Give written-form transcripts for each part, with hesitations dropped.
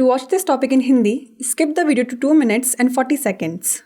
watch this topic in Hindi, skip the video to 2 minutes and 40 seconds.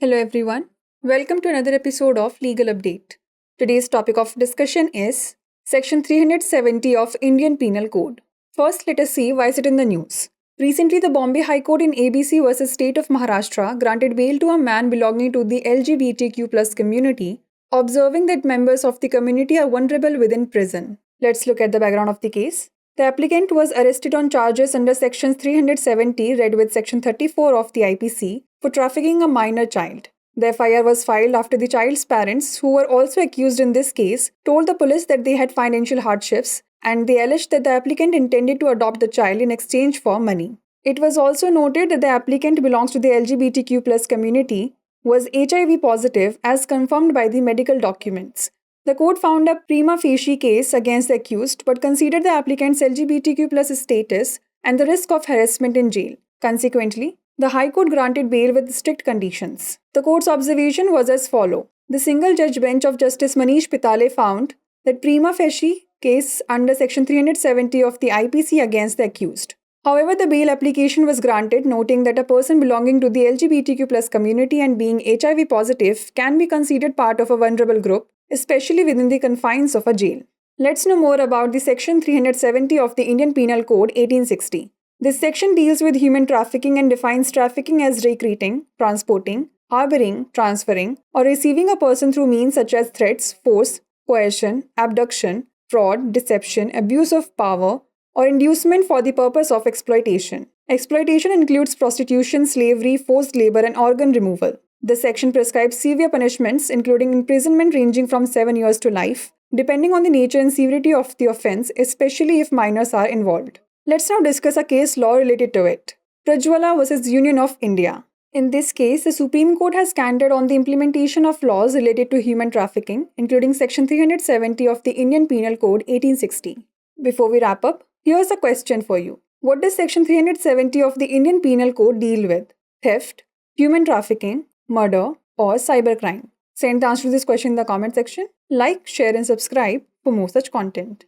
Hello everyone, welcome to another episode of Legal Update. Today's topic of discussion is Section 370 of Indian Penal Code. First, let us see why is it in the news. Recently, the Bombay High Court in ABC vs. State of Maharashtra granted bail to a man belonging to the LGBTQ+ community, observing that members of the community are vulnerable within prison. Let's look at the background of the case. The applicant was arrested on charges under Section 370 read with Section 34 of the IPC for trafficking a minor child. The FIR was filed after the child's parents, who were also accused in this case, told the police that they had financial hardships and they alleged that the applicant intended to adopt the child in exchange for money. It was also noted that the applicant belongs to the LGBTQ+ community, was HIV positive as confirmed by the medical documents. The court found a prima facie case against the accused but considered the applicant's LGBTQ+ status and the risk of harassment in jail. Consequently, the High Court granted bail with strict conditions. The court's observation was as follows. The single-judge bench of Justice Manish Pitale found that prima facie case under Section 370 of the IPC against the accused. However, the bail application was granted, noting that a person belonging to the LGBTQ+ community and being HIV positive can be considered part of a vulnerable group, especially within the confines of a jail. Let's know more about the Section 370 of the Indian Penal Code 1860. This section deals with human trafficking and defines trafficking as recruiting, transporting, harboring, transferring, or receiving a person through means such as threats, force, coercion, abduction, fraud, deception, abuse of power, or inducement for the purpose of exploitation. Exploitation includes prostitution, slavery, forced labor, and organ removal. The section prescribes severe punishments, including imprisonment ranging from 7 years to life, depending on the nature and severity of the offense, especially if minors are involved. Let's now discuss a case law related to it. Prajwala vs. Union of India. In this case, the Supreme Court has canted on the implementation of laws related to human trafficking, including Section 370 of the Indian Penal Code 1860. Before we wrap up, here's a question for you. What does Section 370 of the Indian Penal Code deal with? Theft, human trafficking, murder, or cybercrime? Send the answer to this question in the comment section. Like, share and subscribe for more such content.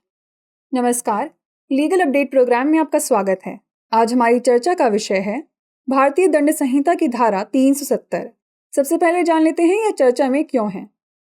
नमस्कार, legal update programme में आपका स्वागत है। आज हमारी चर्चा का विषय है भारतीय दंड संहिता की धारा 370। सबसे पहले जान लेते हैं यह चर्चा में क्यों है।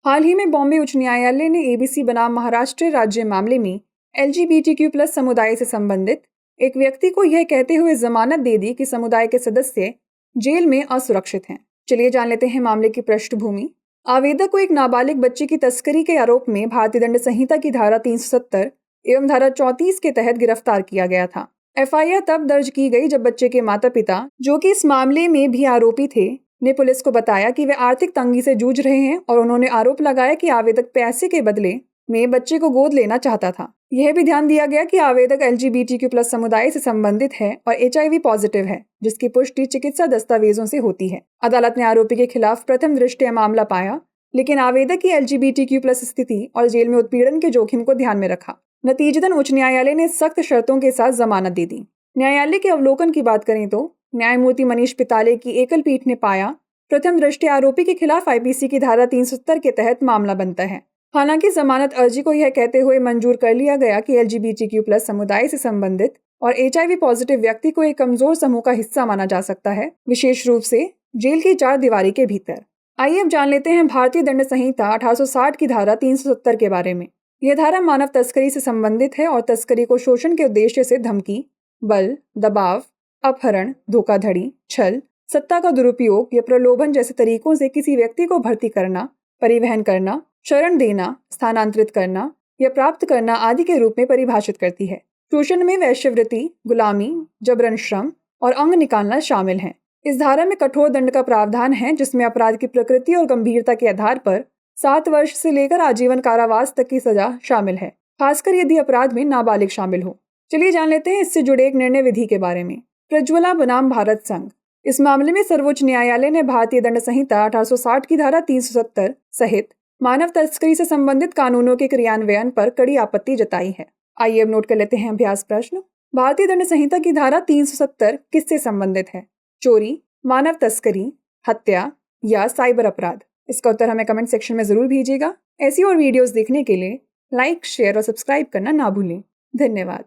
हाल ही में बॉम्बे उच्च न्यायालय ने ABC बनाम महाराष्ट्र राज्य मामले में LGBTQ+ समुदाय से संबंधित एक व्यक्ति को यह कहते हुए जमानत दे दी कि समुदाय के सदस्य जेल में असुरक्षित हैं। चलिए जान लेते हैं मामले की पृष्ठभूमि। आवेदक को एक नाबालिग बच्ची की तस्करी के आरोप में भारतीय दंड संहिता की धारा 370 एवं धारा 34 के तहत गिरफ्तार किया गया था। FIR तब दर्ज की गई जब बच्चे के माता पिता, जो कि इस मामले में भी आरोपी थे, ने पुलिस को बताया कि वे आर्थिक तंगी से जूझ रहे हैं और उन्होंने आरोप लगाया कि आवेदक पैसे के बदले में बच्चे को गोद लेना चाहता था। यह भी ध्यान दिया गया कि आवेदक LGBTQ+ समुदाय से संबंधित है और HIV पॉजिटिव है, जिसकी पुष्टि चिकित्सा दस्तावेजों से होती है। अदालत ने आरोपी के खिलाफ प्रथम दृष्टया मामला पाया, लेकिन आवेदक की LGBTQ+ स्थिति और जेल में उत्पीड़न के जोखिम को ध्यान में रखा। नतीजतन उच्च न्यायालय ने सख्त शर्तों के साथ जमानत दे दी। न्यायालय के अवलोकन की बात करें तो न्यायमूर्ति मनीष पिताले की एकल पीठ ने पाया, प्रथम दृष्टया आरोपी के खिलाफ IPC की धारा 370 के तहत मामला बनता है। हालांकि जमानत अर्जी को यह कहते हुए मंजूर कर लिया गया कि LGBTQ+ समुदाय से संबंधित और HIV पॉजिटिव व्यक्ति को एक कमजोर समूह का हिस्सा माना जा सकता है, विशेष रूप से जेल की 4 दीवारी के भीतर। आइए अब जान लेते हैं भारतीय दंड संहिता 1860 की धारा 370 के बारे में। यह धारा मानव तस्करी से संबंधित है और तस्करी को शोषण के उद्देश्य से धमकी, बल, दबाव, अपहरण, धोखाधड़ी, छल, सत्ता का दुरुपयोग या प्रलोभन जैसे तरीकों से किसी व्यक्ति को भर्ती करना, परिवहन करना, शरण देना, स्थानांतरित करना या प्राप्त करना आदि के रूप में परिभाषित करती है। शोषण में वैश्यवृत्ति, गुलामी, जबरन श्रम और अंग निकालना शामिल हैं। इस धारा में कठोर दंड का प्रावधान है, जिसमें अपराध की प्रकृति और गंभीरता के आधार पर 7 वर्ष से लेकर आजीवन कारावास तक की सजा शामिल है, खासकर यदि अपराध में नाबालिग शामिल हो। चलिए जान लेते हैं इससे जुड़े एक निर्णय विधि के बारे में। प्रज्वला बनाम भारत संघ। इस मामले में सर्वोच्च न्यायालय ने भारतीय दंड संहिता 1860 की धारा 370 सहित मानव तस्करी से संबंधित कानूनों के क्रियान्वयन पर कड़ी आपत्ति जताई है। आइए अब नोट कर लेते हैं अभ्यास प्रश्न। भारतीय दंड संहिता की धारा 370 किससे संबंधित है? चोरी, मानव तस्करी, हत्या या साइबर अपराध? इसका उत्तर हमें कमेंट सेक्शन में जरूर भेजिएगा। ऐसी और वीडियोस देखने के लिए लाइक, शेयर और सब्सक्राइब करना ना भूलें। धन्यवाद।